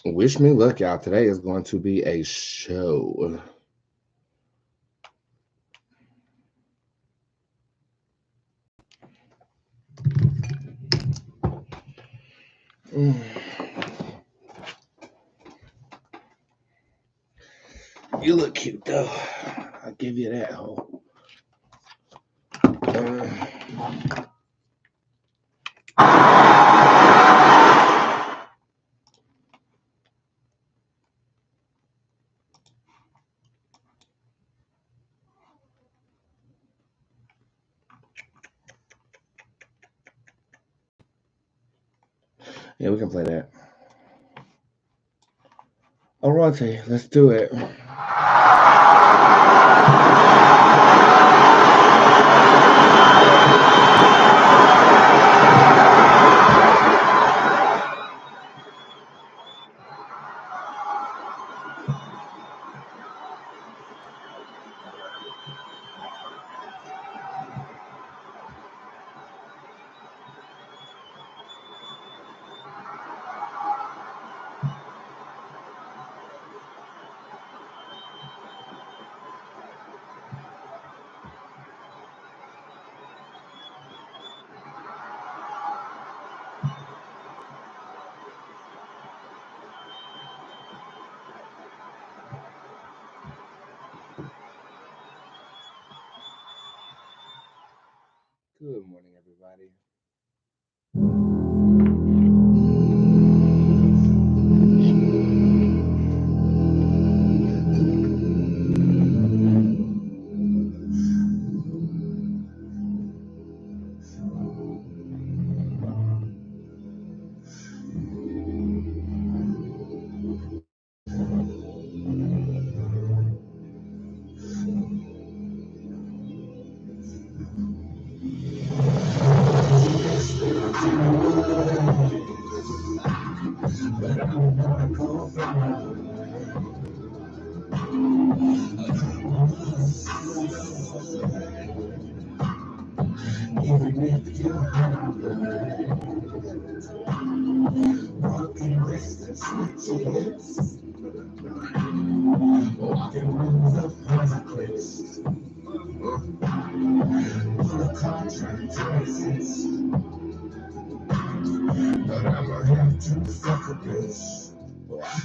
Wish me luck, y'all. Today is going to be a show. You look cute, though. I'll give you that, hoe. Yeah, we can play that. Alrighty, let's do it. Good morning, everybody.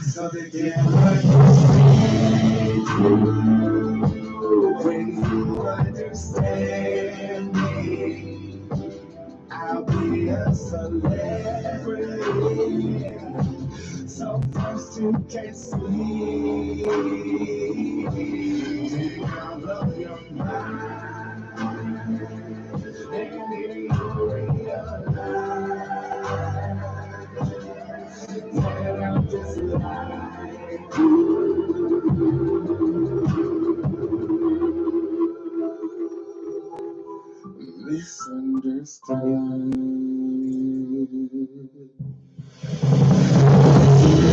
So they get what when you understand me, I'll be a celebrity. So first you can see, out of your mind, and you realize that I'm just like misunderstood.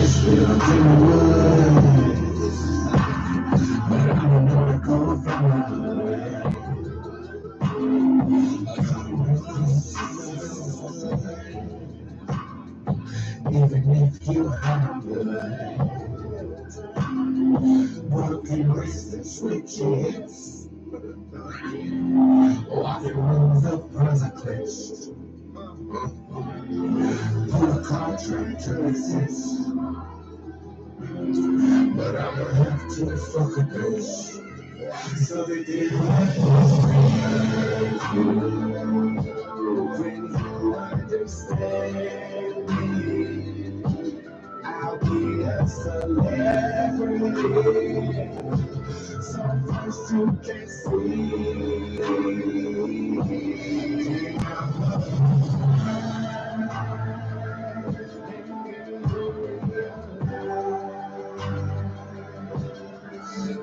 Still do it, but I don't wanna go far. Even if you have broken wrists and switches, walking rooms of prosecutes, pull a contract to resist, but I'ma have to fuck a bitch. So they did what when you understand me, I'll be a celebrity. So first you can see.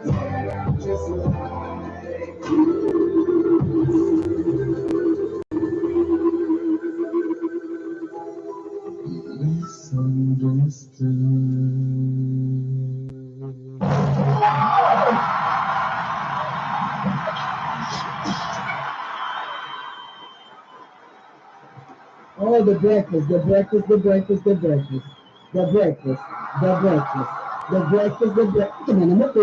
Yeah, I'm just like oh, the breakfast. the breakfast, the breakfast, the breakfast, the breakfast. Come on, I'm up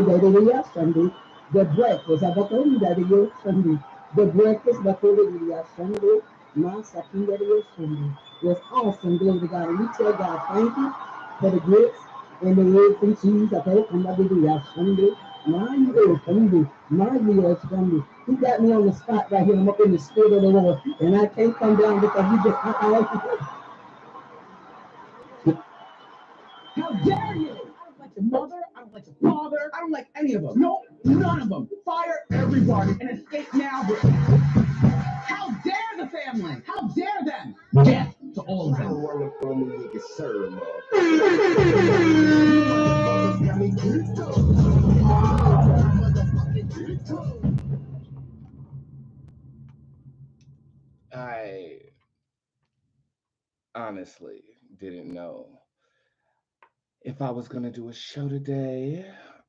Sunday. The breakfast, I got only that you Sunday. The breakfast, the Korea Sunday. My second that you Sunday was awesome. Glory to God. And we tell God, thank you for the grits and the eggs and cheese. I told him that we do Sunday. My you Sunday. My you Sunday. He got me on the spot right here. I'm up in the spirit of the Lord. And I can't come down because you just, how dare you? I don't like your mother. I don't like your father. I don't like any of them. No, none of them. Fire everybody and escape now. How dare the family? How dare them? Death to all of them. Run for me, you can serve, I honestly didn't know if I was gonna do a show today.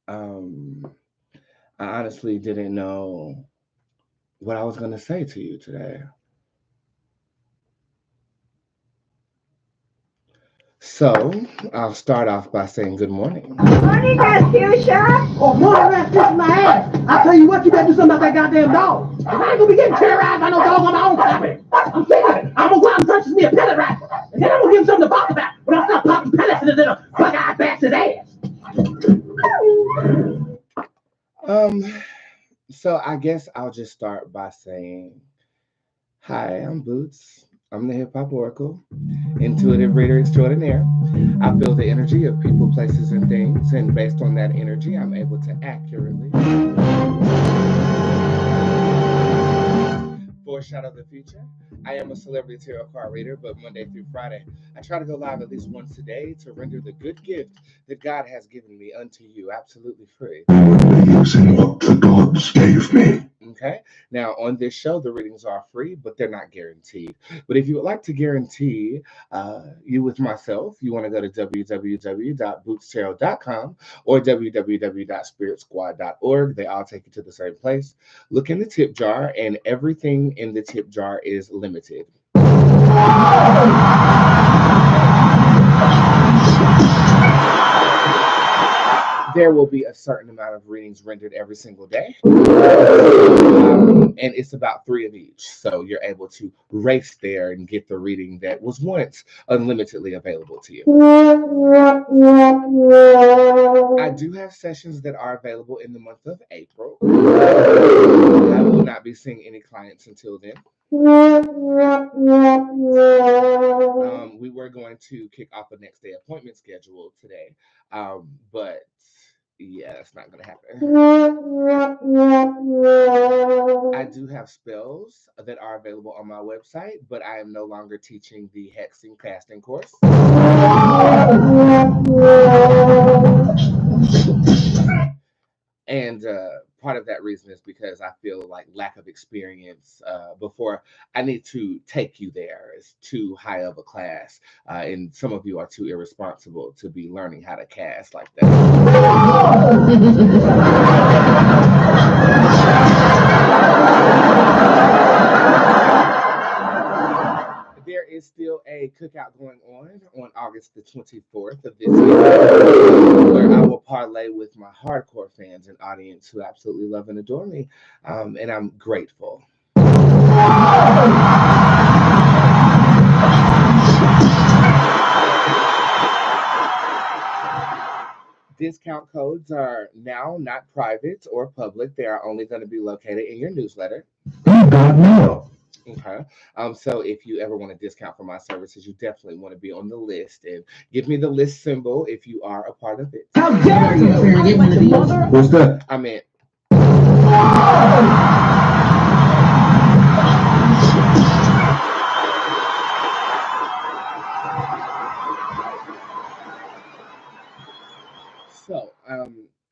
Um, I honestly didn't know what I was gonna say to you today. So I'll start off by saying good morning. Morning, Fuchsia. Oh, morning, Rasputia, my ass. I tell you what, you better do something about that goddamn dog. If I ain't gonna be getting terrorized by no dog on my own property. I'm sick of it. I'm gonna go out and purchase me a pellet rifle. And then I'm gonna give him something to talk about when I start popping pellets in his little bug-eyed bastard ass. Um, so I guess I'll just start by saying, hi, I'm Boots. I'm the hip hop oracle, intuitive reader extraordinaire. I feel the energy of people, places, and things, and based on that energy, I'm able to accurately foreshadow the future. I am a celebrity tarot card reader, but Monday through Friday, I try to go live at least once a day to render the good gift that God has given me unto you absolutely free. Using what the gods gave me. Okay. Now, on this show, the readings are free, but they're not guaranteed. But if you would like to guarantee you with myself, you want to go to www.bootztarot.com or www.spiritsquad.org. They all take you to the same place. Look in the tip jar, and everything in the tip jar is limited. There will be a certain amount of readings rendered every single day. And it's about 3 of each. So you're able to race there and get the reading that was once unlimitedly available to you. I do have sessions that are available in the month of April. I will not be seeing any clients until then. We were going to kick off a next day appointment schedule today, but yeah, that's not going to happen. I do have spells that are available on my website, but I am no longer teaching the hexing casting course. And part of that reason is because I feel like lack of experience before I need to take you there is too high of a class. And some of you are too irresponsible to be learning how to cast like that. There is still a cookout going on August the 24th of this year, where I will parlay with my hardcore fans and audience who absolutely love and adore me, and I'm grateful. Discount codes are now not private or public. They are only going to be located in your newsletter. Okay. So if you ever want a discount for my services, you definitely want to be on the list and give me the list symbol if you are a part of it. How dare you? What's that? I meant. So,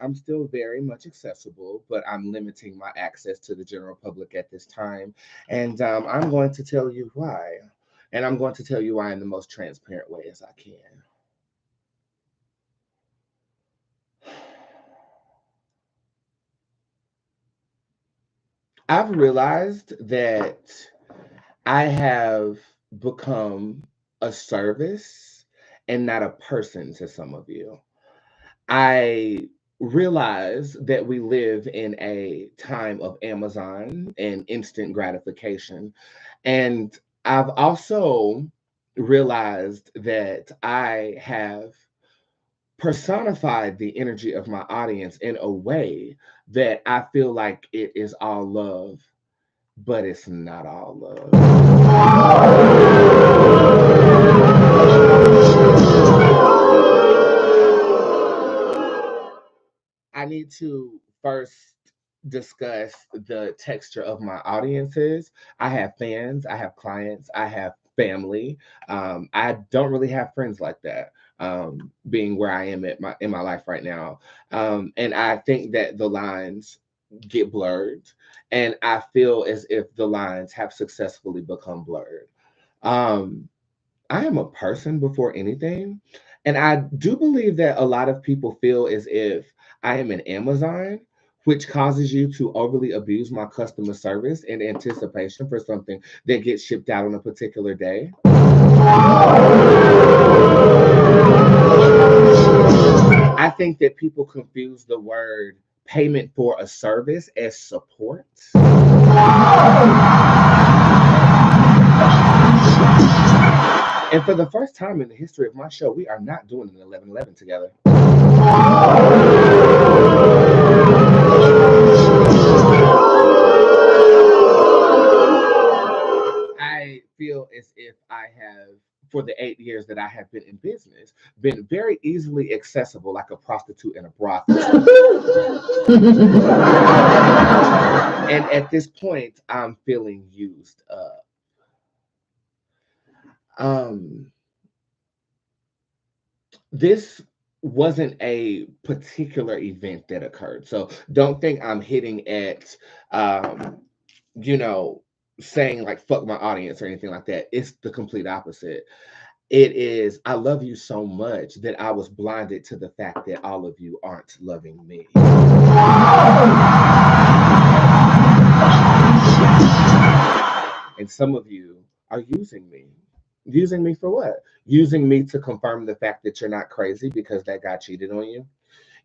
I'm still very much accessible, but I'm limiting my access to the general public at this time. And I'm going to tell you why. And I'm going to tell you why in the most transparent way as I can. I've realized that I have become a service and not a person to some of you. I realize that we live in a time of Amazon and instant gratification. And I've also realized that I have personified the energy of my audience in a way that I feel like it is all love, but it's not all love. I need to first discuss the texture of my audiences. I have fans, I have clients, I have family. I don't really have friends like that. Being where I am at my in my life right now, and I think that the lines get blurred, and I feel as if the lines have successfully become blurred. Um, I am a person before anything. And I do believe that a lot of people feel as if I am an Amazon, which causes you to overly abuse my customer service in anticipation for something that gets shipped out on a particular day. I think that people confuse the word payment for a service as support. And for the first time in the history of my show, we are not doing an 11-11 together. I feel as if I have, for the 8 years that I have been in business, been very easily accessible like a prostitute in a brothel. And at this point, I'm feeling used up. Um, this wasn't a particular event that occurred. So don't think I'm hitting at, um, you know, saying like fuck my audience or anything like that. It's the complete opposite. It is, I love you so much that I was blinded to the fact that all of you aren't loving me. And some of you are using me. Using me for what? Using me to confirm the fact that you're not crazy because that guy cheated on you.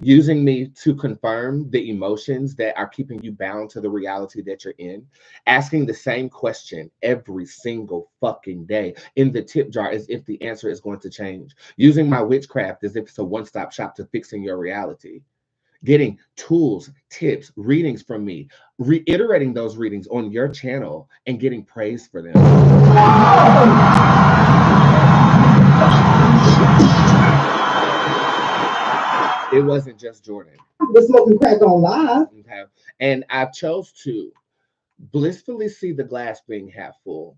Using me to confirm the emotions that are keeping you bound to the reality that you're in. Asking the same question every single fucking day in the tip jar as if the answer is going to change. Using my witchcraft as if it's a one-stop shop to fixing your reality. Getting tools, tips, readings from me, reiterating those readings on your channel and getting praise for them. It wasn't just Jordan. We're smoking crack on live. Okay. And I chose to blissfully see the glass being half full.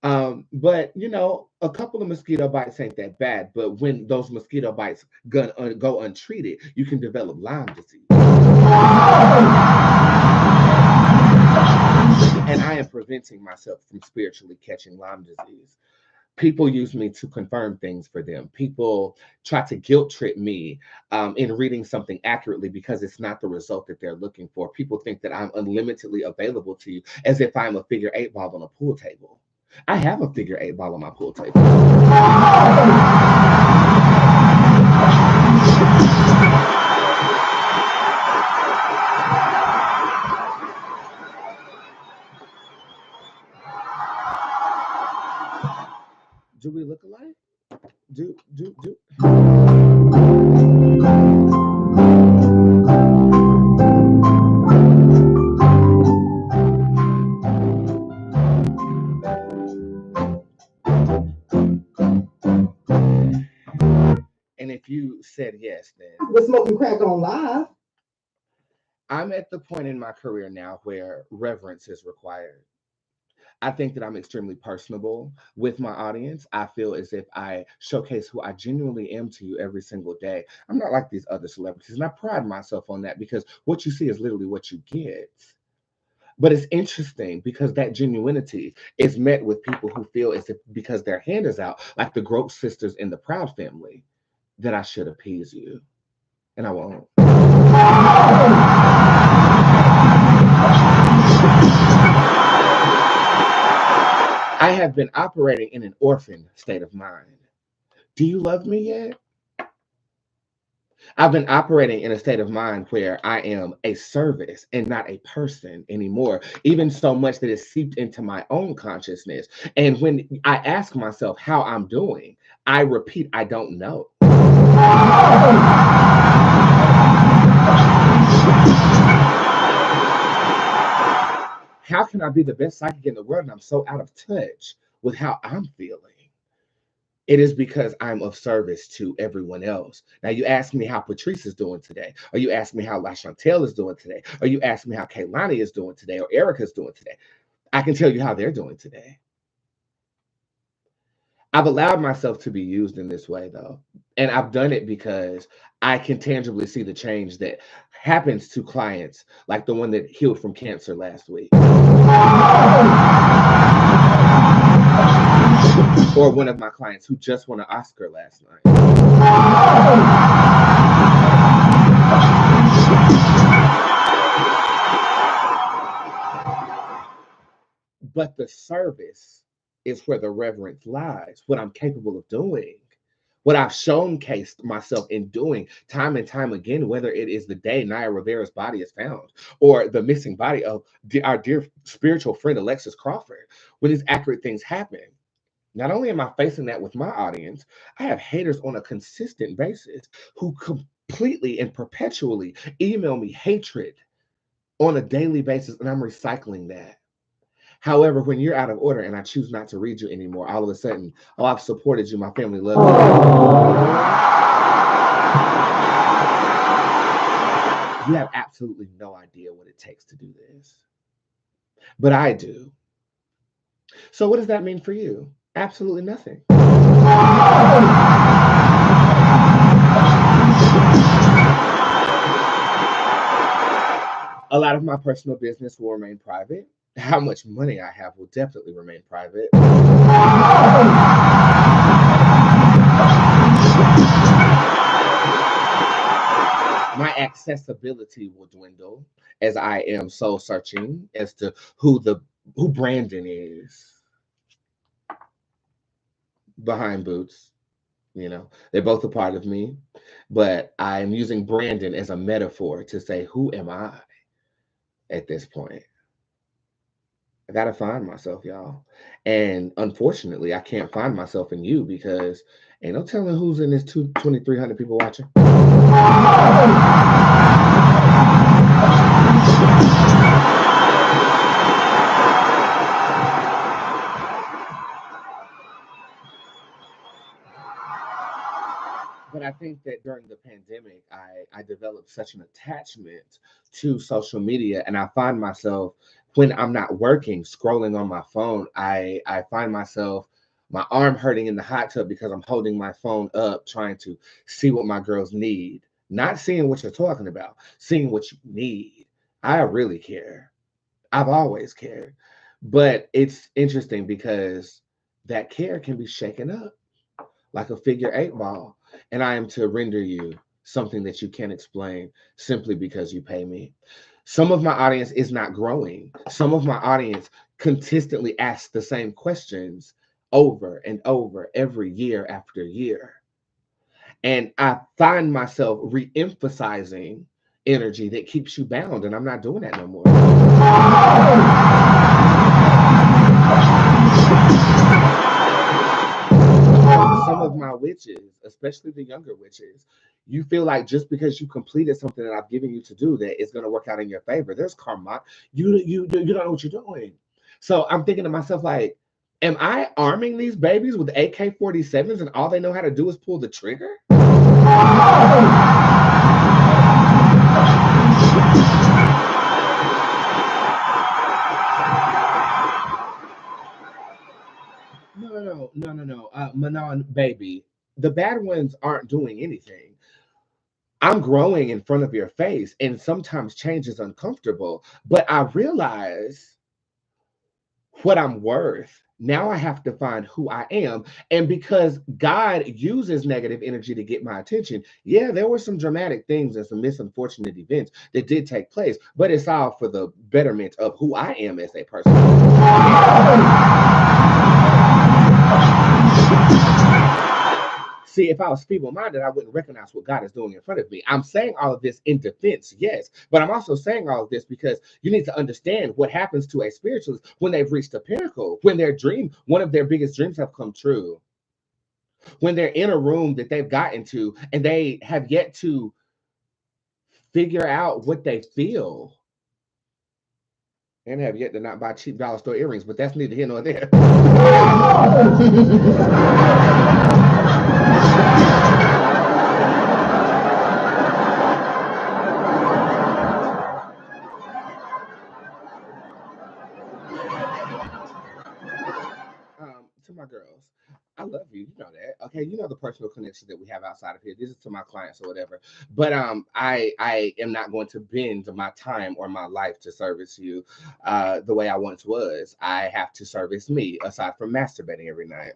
But you know, a couple of mosquito bites ain't that bad. But when those mosquito bites go untreated, you can develop Lyme disease. And I am preventing myself from spiritually catching Lyme disease. People use me to confirm things for them. People try to guilt trip me in reading something accurately because it's not the result that they're looking for. People think that I'm unlimitedly available to you as if I'm a figure 8 ball on a pool table. I have a figure 8 ball on my pool table. Do we look alike? Do. And if you said yes, then We're smoking crack on live. I'm at the point in my career now where reverence is required. I think that I'm extremely personable with my audience. I feel as if I showcase who I genuinely am to you every single day. I'm not like these other celebrities, and I pride myself on that because what you see is literally what you get. But it's interesting because that genuinity is met with people who feel as if because their hand is out, like the Gross sisters in the Proud family, that I should appease you. And I won't. I have been operating in an orphan state of mind. Do you love me yet? I've been operating in a state of mind where I am a service and not a person anymore, even so much that it's seeped into my own consciousness. And when I ask myself how I'm doing, I repeat, I don't know. How can I be the best psychic in the world and I'm so out of touch with how I'm feeling? It is because I'm of service to everyone else. Now, you ask me how Patrice is doing today, or you ask me how La Chantel is doing today, or you ask me how Kaylani is doing today, or Erica's doing today. I can tell you how they're doing today. I've allowed myself to be used in this way, though. And I've done it because I can tangibly see the change that happens to clients, like the one that healed from cancer last week. Or one of my clients who just won an Oscar last night. But the service is where the reverence lies, what I'm capable of doing, what I've showcased myself in doing time and time again, whether it is the day Naya Rivera's body is found or the missing body of our dear spiritual friend Alexis Crawford. When these accurate things happen, not only am I facing that with my audience, I have haters on a consistent basis who completely and perpetually email me hatred on a daily basis, and I'm recycling that. However, when you're out of order and I choose not to read you anymore, all of a sudden, oh, I've supported you, my family loves you. You have absolutely no idea what it takes to do this. But I do. So what does that mean for you? Absolutely nothing. A lot of my personal business will remain private. How much money I have will definitely remain private. My accessibility will dwindle as I am soul searching as to who Brandon is behind Boots. You know, they're both a part of me, but I'm using Brandon as a metaphor to say, who am I at this point? I gotta find myself, y'all. And unfortunately, I can't find myself in you because ain't no telling who's in this 2,300 people watching. But I think that during the pandemic, I developed such an attachment to social media, and I find myself when I'm not working, scrolling on my phone, I find myself, my arm hurting in the hot tub because I'm holding my phone up, trying to see what my girls need, not seeing what you're talking about, seeing what you need. I really care. I've always cared. But it's interesting because that care can be shaken up like a figure 8 ball. And I am to render you something that you can't explain simply because you pay me. Some of my audience is not growing. Some of my audience consistently asks the same questions over and over every year after year. And I find myself re-emphasizing energy that keeps you bound, and I'm not doing that no more. Some of my witches, especially the younger witches, you feel like just because you completed something that I've given you to do that it's going to work out in your favor. There's karma. You don't know what you're doing. So I'm thinking to myself, like, am I arming these babies with AK-47s and all they know how to do is pull the trigger? No. Manon, baby, the bad ones aren't doing anything. I'm growing in front of your face, and sometimes change is uncomfortable, but I realize what I'm worth. Now I have to find who I am. And because God uses negative energy to get my attention, yeah, there were some dramatic things and some misunfortunate events that did take place, but it's all for the betterment of who I am as a person. See, if I was feeble-minded, I wouldn't recognize what God is doing in front of me. I'm saying all of this in defense, yes, but I'm also saying all of this because you need to understand what happens to a spiritualist when they've reached a pinnacle, when their dream, one of their biggest dreams have come true, when they're in a room that they've gotten to and they have yet to figure out what they feel and have yet to not buy cheap dollar store earrings, but that's neither here nor there. To my girls, I love you. You know that, okay? You know the personal connection that we have outside of here. This is to my clients or whatever. But I am not going to bend my time or my life to service you the way I once was. I have to service me aside from masturbating every night.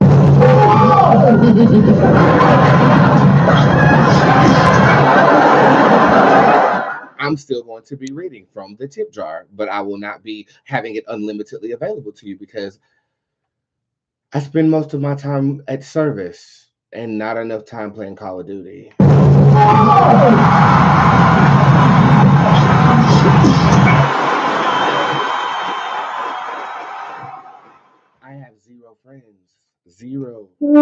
I'm still going to be reading from the tip jar, but I will not be having it unlimitedly available to you because I spend most of my time at service and not enough time playing Call of Duty. I have zero friends. Zero. And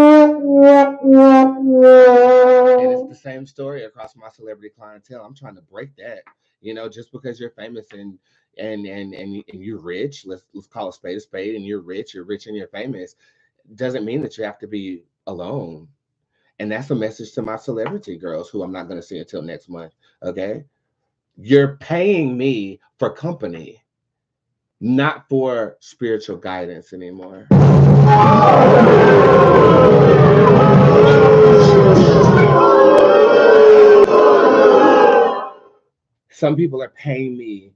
it's the same story across my celebrity clientele. I'm trying to break that. You know, just because you're famous and you're rich, let's call a spade, and you're rich and you're famous, doesn't mean that you have to be alone. And that's a message to my celebrity girls who I'm not going to see until next month. Okay. You're paying me for company, not for spiritual guidance anymore. Some people are paying me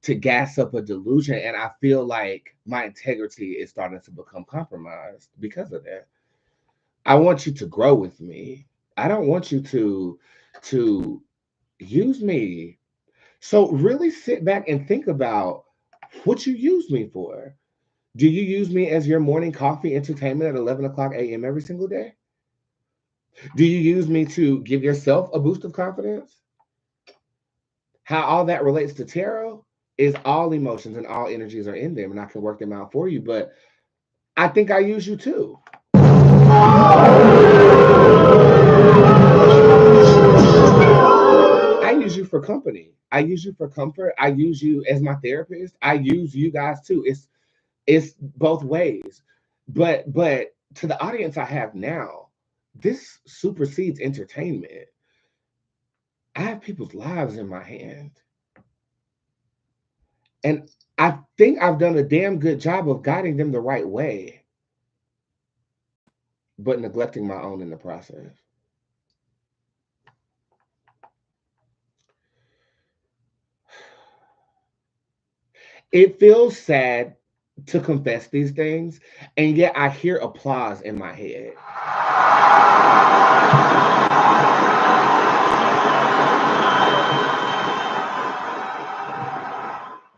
to gas up a delusion, and I feel like my integrity is starting to become compromised because of that. I want you to grow with me. I don't want you to use me. So really sit back and think about what you use me for. Do you use me as your morning coffee entertainment at 11 o'clock a.m. every single day? Do you use me to give yourself a boost of confidence? How all that relates to tarot is all emotions and all energies are in them, and I can work them out for you. But I think I use you too. I use you for company. I use you for comfort. I use you as my therapist. I use you guys too. It's both ways. But to the audience I have now, this supersedes entertainment. I have people's lives in my hand. And I think I've done a damn good job of guiding them the right way, but neglecting my own in the process. It feels sad to confess these things, and yet I hear applause in my head.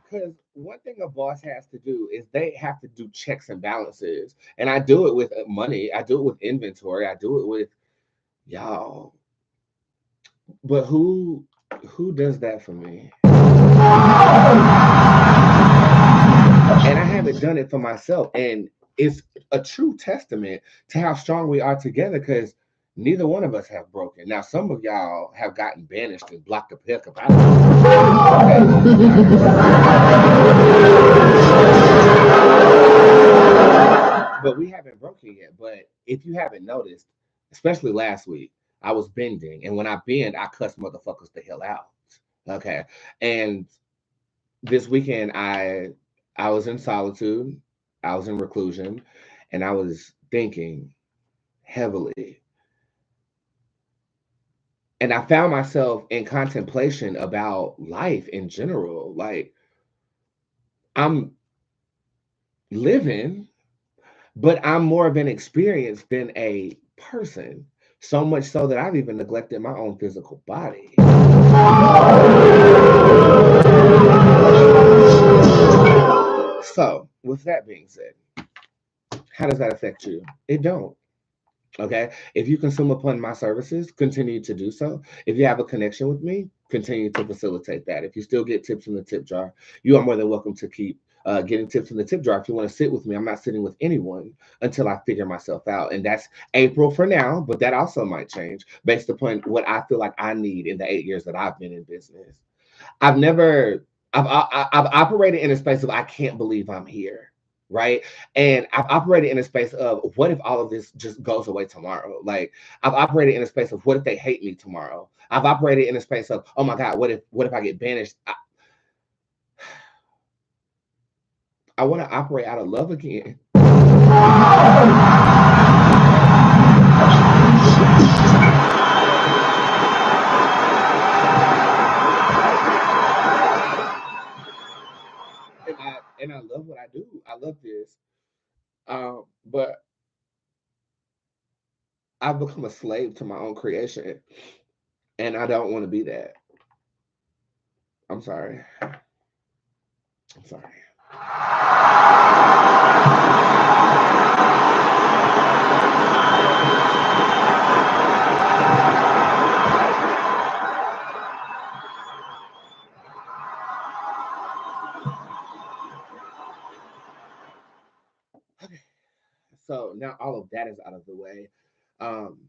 Because one thing a boss has to do is they have to do checks and balances. And I do it with money, I do it with inventory, I do it with y'all. But who does that for me? And I haven't done it for myself. And it's a true testament to how strong we are together because neither one of us have broken. Now, some of y'all have gotten banished and blocked the pick up. But we haven't broken yet. But if you haven't noticed, especially last week, I was bending. And when I bend, I cuss motherfuckers the hell out. Okay. And this weekend, I was in solitude, I was in reclusion, and I was thinking heavily. And I found myself in contemplation about life in general. Like, I'm living, but I'm more of an experience than a person. So much so that I've even neglected my own physical body. So, with that being said, how does that affect you? It don't. Okay. If you consume upon my services, continue to do so. If you have a connection with me, continue to facilitate that. If you still get tips in the tip jar, you are more than welcome to keep getting tips in the tip jar. If you want to sit with me, I'm not sitting with anyone until I figure myself out. And that's April for now, but that also might change based upon what I feel like I need in the 8 years that I've been in business. I've never, I've operated in a space of I can't believe I'm here, right? And I've operated in a space of what if all of this just goes away tomorrow? Like I've operated in a space of what if they hate me tomorrow? I've operated in a space of oh my god, what if I get banished? I want to operate out of love again. And I love what I do. I love this. But I've become a slave to my own creation, and I don't want to be that. I'm sorry. I'm sorry. Okay. So now all of that is out of the way. Um,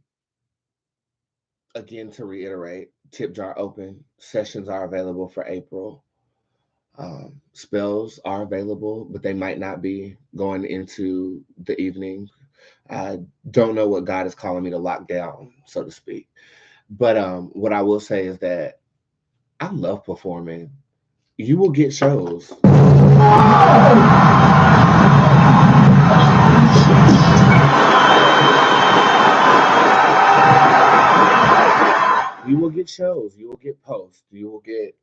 Again, to reiterate, tip jar open. Sessions are available for April. Spells are available, but they might not be going into the evening. I don't know what God is calling me to lock down, so to speak. But what I will say is that I love performing. You will get shows. You will get shows. You will get posts. You will get.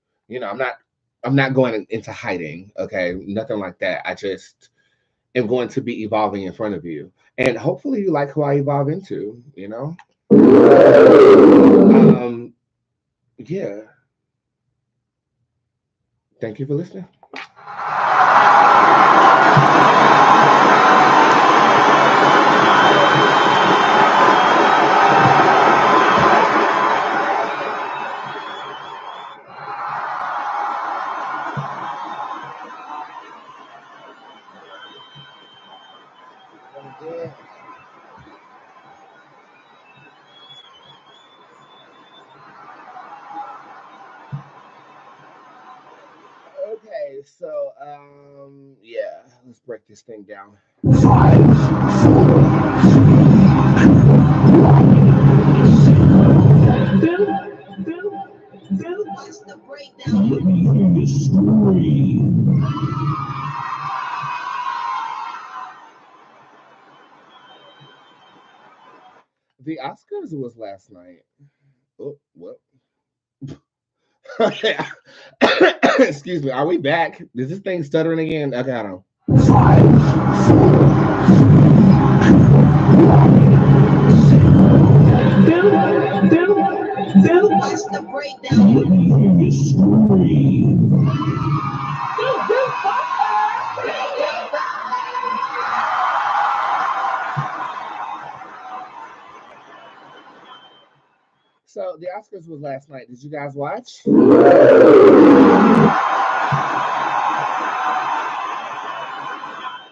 I'm not going into hiding. Okay, nothing like that. I just am going to be evolving in front of you, and hopefully you like who I evolve into. Um, yeah. Thank you for listening. Okay, so yeah, let's break this thing down. The Oscars was last night. Oh, well. Okay. Excuse me. Are we back? Is this thing stuttering again? Okay, I don't. So the Oscars was last night. Did you guys watch?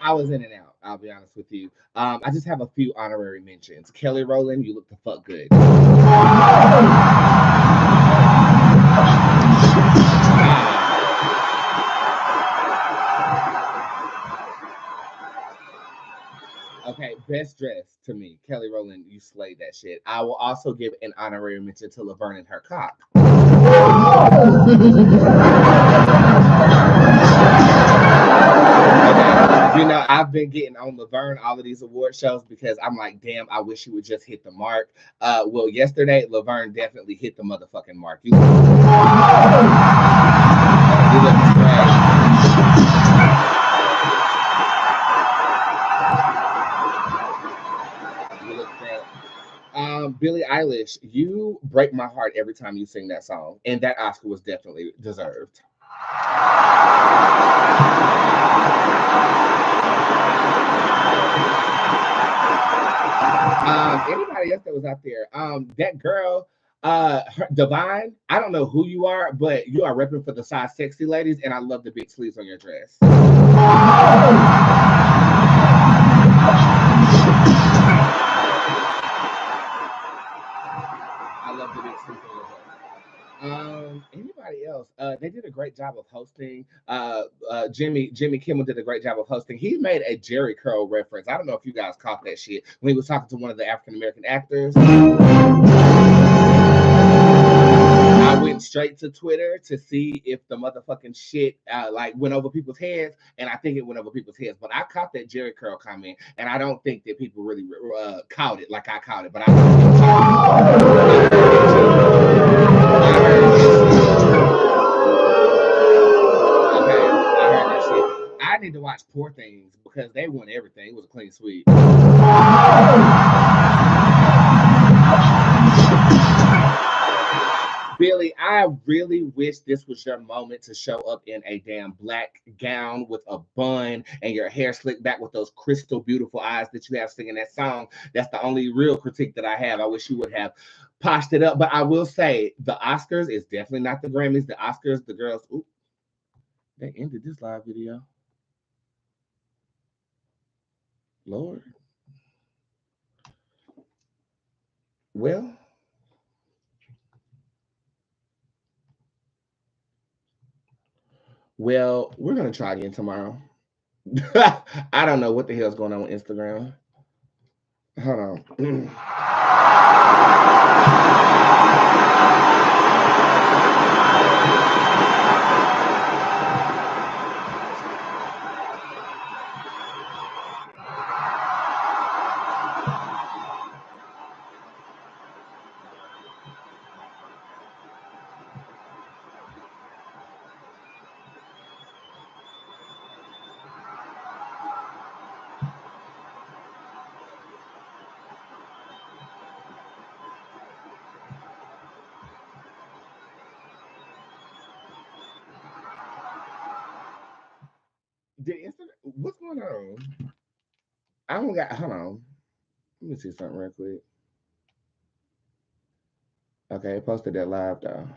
I was in and out. I'll be honest with you. I just have a few honorary mentions. Kelly Rowland, you look the fuck good. Okay, best dress to me, Kelly Rowland, you slayed that shit. I will also give an honorary mention to Laverne and her cock. Okay, I've been getting on Laverne all of these award shows because I'm like, damn, I wish you would just hit the mark. Well, yesterday Laverne definitely hit the motherfucking mark. You look Billie Eilish, you break my heart every time you sing that song, and that Oscar was definitely deserved. anybody else that was out there, that girl, Divine, I don't know who you are, but you are repping for the size sexy ladies, and I love the big sleeves on your dress. I love the big sleeves on your dress. Anybody else? They did a great job of hosting. Jimmy Kimmel did a great job of hosting. He made a Jerry Curl reference. I don't know if you guys caught that shit when he was talking to one of the African American actors. I went straight to Twitter to see if the motherfucking shit like went over people's heads, and I think it went over people's heads. But I caught that Jerry Curl comment, and I don't think that people really caught it like I caught it. But I heard that shit. I need to watch Poor Things because they won everything. It was a clean sweep. Billy, I really wish this was your moment to show up in a damn black gown with a bun and your hair slicked back with those crystal beautiful eyes that you have singing that song. That's the only real critique that I have. I wish you would have poshed it up. But I will say the Oscars is definitely not the Grammys. The Oscars, the girls, ooh, they ended this live video. Lord. Well, we're gonna try again tomorrow. I don't know what the hell's going on with Instagram. Hold on. What's going on? I don't got. Hold on. Let me see something real quick. Okay, I posted that live though.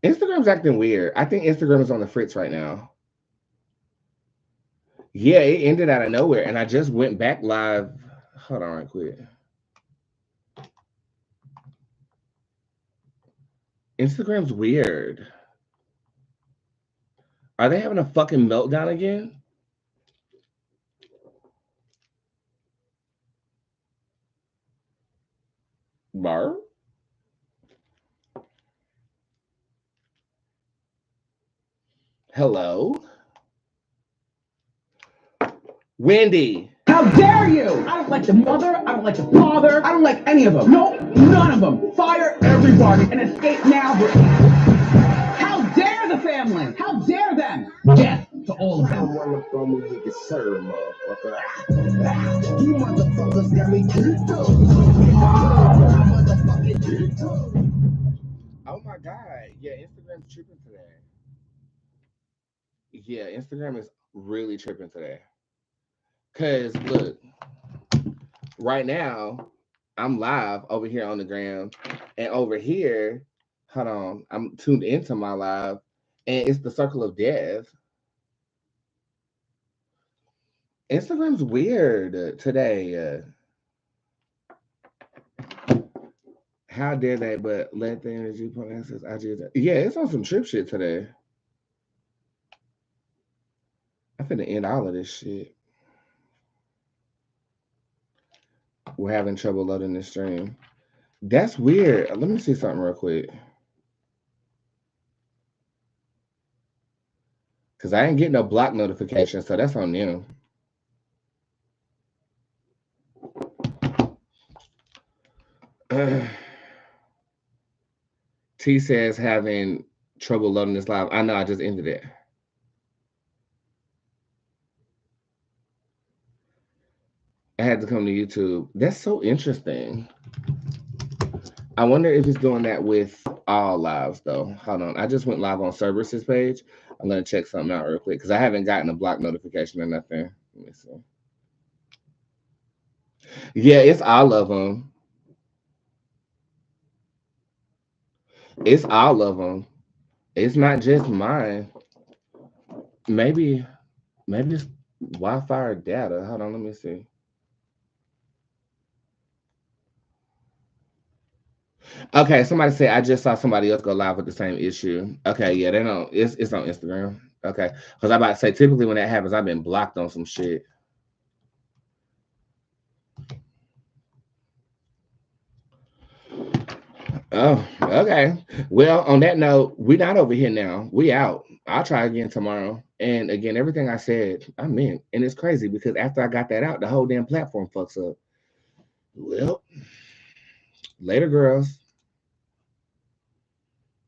Instagram's acting weird. I think Instagram is on the fritz right now. Yeah, it ended out of nowhere, and I just went back live. Hold on, right quick. Instagram's weird. Are they having a fucking meltdown again? Bar? Hello? Wendy. How dare you! I don't like the mother, I don't like the father, I don't like any of them. No, none of them. Fire everybody and escape now. How dare the family? How dare them? Death to all of them. Someone from me, you can serve, motherfucker. You motherfuckers got me geeked up. Oh my god. Yeah, Instagram's tripping today. Yeah, Instagram is really tripping today. Cause look, right now I'm live over here on the gram, and over here, hold on, I'm tuned into my live, and it's the circle of death. Instagram's weird today. How dare they? But let the energy point answers. Yeah, it's on some trip shit today. I'm finna end all of this shit. We're having trouble loading this stream. That's weird. Let me see something real quick. Because I ain't getting no block notification, so that's on them. T says having trouble loading this live. I know, I just ended it. I had to come to YouTube. That's so interesting. I wonder if it's doing that with all lives, though. Hold on. I just went live on Cerberus's page. I'm going to check something out real quick because I haven't gotten a block notification or nothing. Let me see. Yeah, it's all of them. It's all of them. It's not just mine. Maybe, maybe it's Wi-Fi or data. Hold on, let me see. Okay, somebody said I just saw somebody else go live with the same issue. Okay, yeah, they don't. It's on Instagram. Okay, because I about to say typically when that happens, I've been blocked on some shit. Oh, okay. Well, on that note, we not over here now. We out. I'll try again tomorrow. And again, everything I said, I meant. And it's crazy because after I got that out, the whole damn platform fucks up. Well, later, girls.